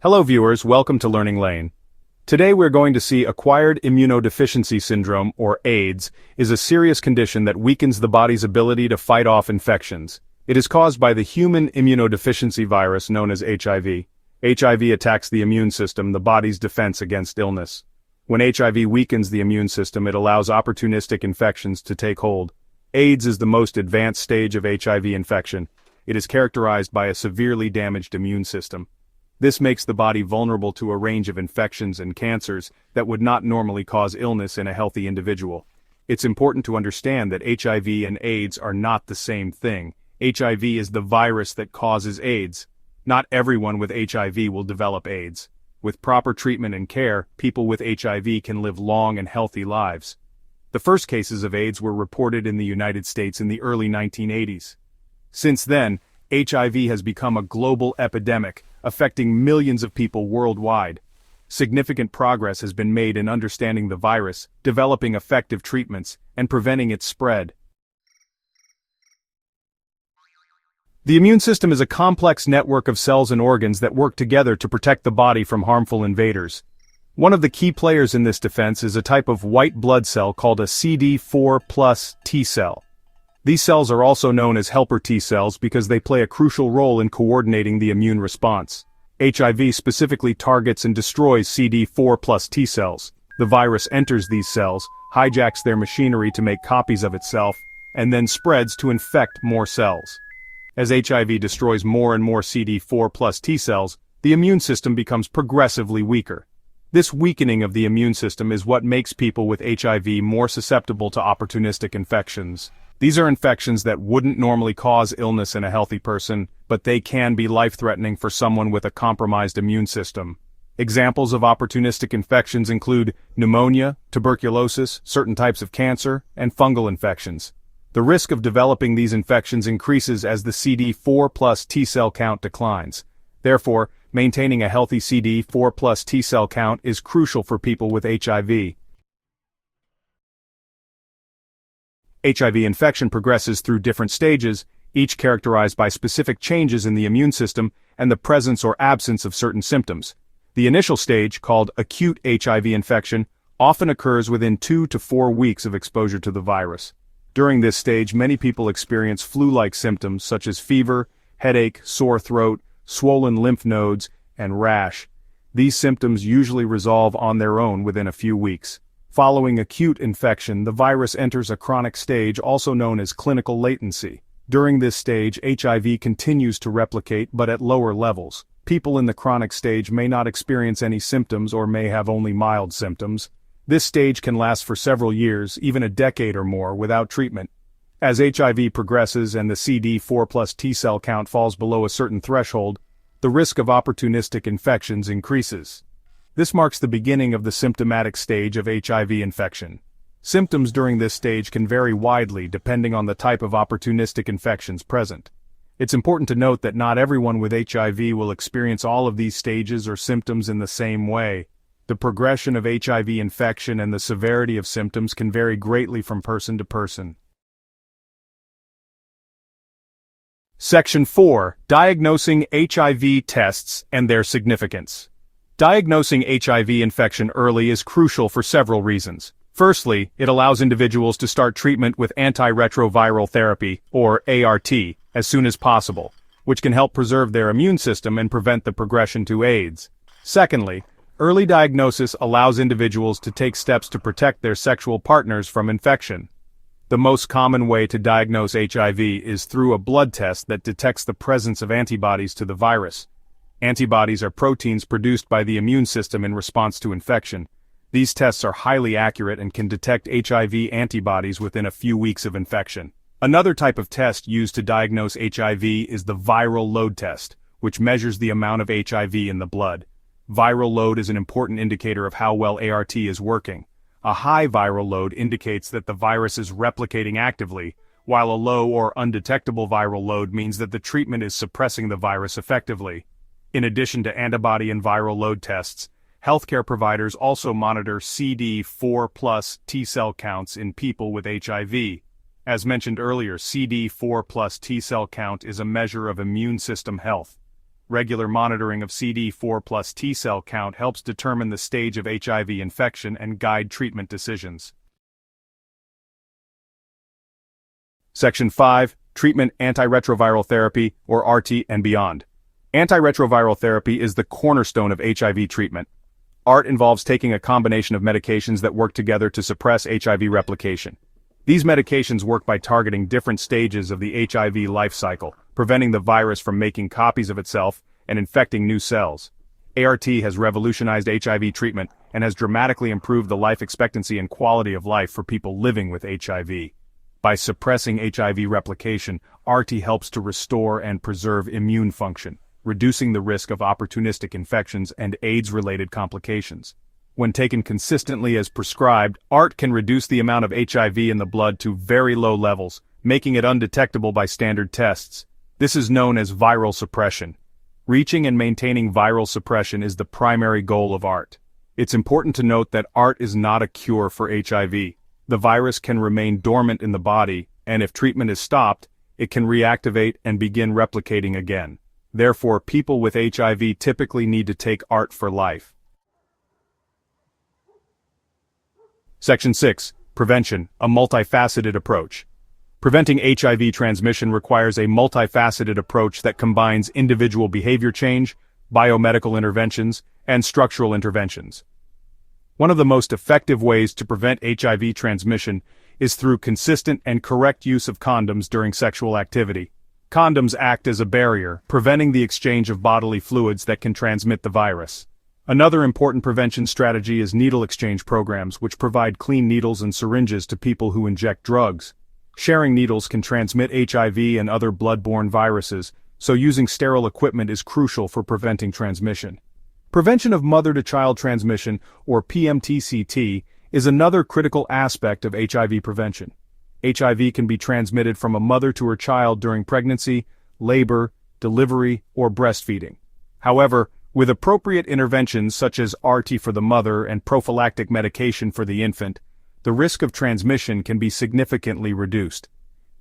Hello viewers, welcome to Learning Lane. Today we're going to see Acquired Immunodeficiency Syndrome, or AIDS, is a serious condition that weakens the body's ability to fight off infections. It is caused by the human immunodeficiency virus known as HIV. HIV attacks the immune system, the body's defense against illness. When HIV weakens the immune system, it allows opportunistic infections to take hold. AIDS is the most advanced stage of HIV infection. It is characterized by a severely damaged immune system. This makes the body vulnerable to a range of infections and cancers that would not normally cause illness in a healthy individual. It's important to understand that HIV and AIDS are not the same thing. HIV is the virus that causes AIDS. Not everyone with HIV will develop AIDS. With proper treatment and care, people with HIV can live long and healthy lives. The first cases of AIDS were reported in the United States in the early 1980s. Since then, HIV has become a global epidemic, affecting millions of people worldwide. Significant progress has been made in understanding the virus, developing effective treatments, and preventing its spread. The immune system is a complex network of cells and organs that work together to protect the body from harmful invaders. One of the key players in this defense is a type of white blood cell called a CD4+ T cell. These cells are also known as helper T cells because they play a crucial role in coordinating the immune response. HIV specifically targets and destroys CD4+ T cells. The virus enters these cells, hijacks their machinery to make copies of itself, and then spreads to infect more cells. As HIV destroys more and more CD4+ T cells, the immune system becomes progressively weaker. This weakening of the immune system is what makes people with HIV more susceptible to opportunistic infections. These are infections that wouldn't normally cause illness in a healthy person, but they can be life-threatening for someone with a compromised immune system. Examples of opportunistic infections include pneumonia, tuberculosis, certain types of cancer, and fungal infections. The risk of developing these infections increases as the CD4+ T cell count declines. Therefore, maintaining a healthy CD4+ T cell count is crucial for people with HIV. HIV infection progresses through different stages, each characterized by specific changes in the immune system and the presence or absence of certain symptoms. The initial stage, called acute HIV infection, often occurs within 2 to 4 weeks of exposure to the virus. During this stage, many people experience flu-like symptoms such as fever, headache, sore throat, swollen lymph nodes, and rash. These symptoms usually resolve on their own within a few weeks. Following acute infection, the virus enters a chronic stage also known as clinical latency. During this stage, HIV continues to replicate but at lower levels. People in the chronic stage may not experience any symptoms or may have only mild symptoms. This stage can last for several years, even a decade or more, without treatment. As HIV progresses and the CD4+ T cell count falls below a certain threshold, the risk of opportunistic infections increases. This marks the beginning of the symptomatic stage of HIV infection. Symptoms during this stage can vary widely depending on the type of opportunistic infections present. It's important to note that not everyone with HIV will experience all of these stages or symptoms in the same way. The progression of HIV infection and the severity of symptoms can vary greatly from person to person. Section 4. Diagnosing HIV tests and their significance. Diagnosing HIV infection early is crucial for several reasons. Firstly, it allows individuals to start treatment with antiretroviral therapy, or ART, as soon as possible, which can help preserve their immune system and prevent the progression to AIDS. Secondly, early diagnosis allows individuals to take steps to protect their sexual partners from infection. The most common way to diagnose HIV is through a blood test that detects the presence of antibodies to the virus. Antibodies are proteins produced by the immune system in response to infection. These tests are highly accurate and can detect HIV antibodies within a few weeks of infection. Another type of test used to diagnose HIV is the viral load test, which measures the amount of HIV in the blood. Viral load is an important indicator of how well ART is working. A high viral load indicates that the virus is replicating actively, while a low or undetectable viral load means that the treatment is suppressing the virus effectively. In addition to antibody and viral load tests, healthcare providers also monitor CD4+ T cell counts in people with HIV. As mentioned earlier, CD4+ T cell count is a measure of immune system health. Regular monitoring of CD4 plus T cell count helps determine the stage of HIV infection and guide treatment decisions. Section 5. Treatment antiretroviral therapy, or ART and beyond. Antiretroviral therapy is the cornerstone of HIV treatment. ART involves taking a combination of medications that work together to suppress HIV replication. These medications work by targeting different stages of the HIV life cycle, preventing the virus from making copies of itself and infecting new cells. ART has revolutionized HIV treatment and has dramatically improved the life expectancy and quality of life for people living with HIV. By suppressing HIV replication, ART helps to restore and preserve immune function, reducing the risk of opportunistic infections and AIDS-related complications. When taken consistently as prescribed, ART can reduce the amount of HIV in the blood to very low levels, making it undetectable by standard tests. This is known as viral suppression. Reaching and maintaining viral suppression is the primary goal of ART. It's important to note that ART is not a cure for HIV. The virus can remain dormant in the body, and if treatment is stopped, it can reactivate and begin replicating again. Therefore, people with HIV typically need to take ART for life. Section 6. Prevention, a multifaceted approach. Preventing HIV transmission requires a multifaceted approach that combines individual behavior change, biomedical interventions, and structural interventions. One of the most effective ways to prevent HIV transmission is through consistent and correct use of condoms during sexual activity. Condoms act as a barrier, preventing the exchange of bodily fluids that can transmit the virus. Another important prevention strategy is needle exchange programs, which provide clean needles and syringes to people who inject drugs. Sharing needles can transmit HIV and other blood-borne viruses, so using sterile equipment is crucial for preventing transmission. Prevention of mother-to-child transmission, or PMTCT, is another critical aspect of HIV prevention. HIV can be transmitted from a mother to her child during pregnancy, labor, delivery, or breastfeeding. However, with appropriate interventions such as ART for the mother and prophylactic medication for the infant, the risk of transmission can be significantly reduced.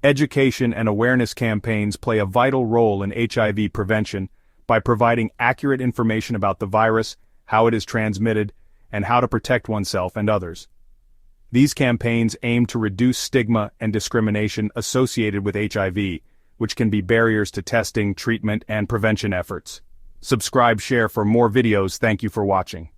Education and awareness campaigns play a vital role in HIV prevention by providing accurate information about the virus, how it is transmitted, and how to protect oneself and others. These campaigns aim to reduce stigma and discrimination associated with HIV, which can be barriers to testing, treatment, and prevention efforts. Subscribe, share for more videos. Thank you for watching.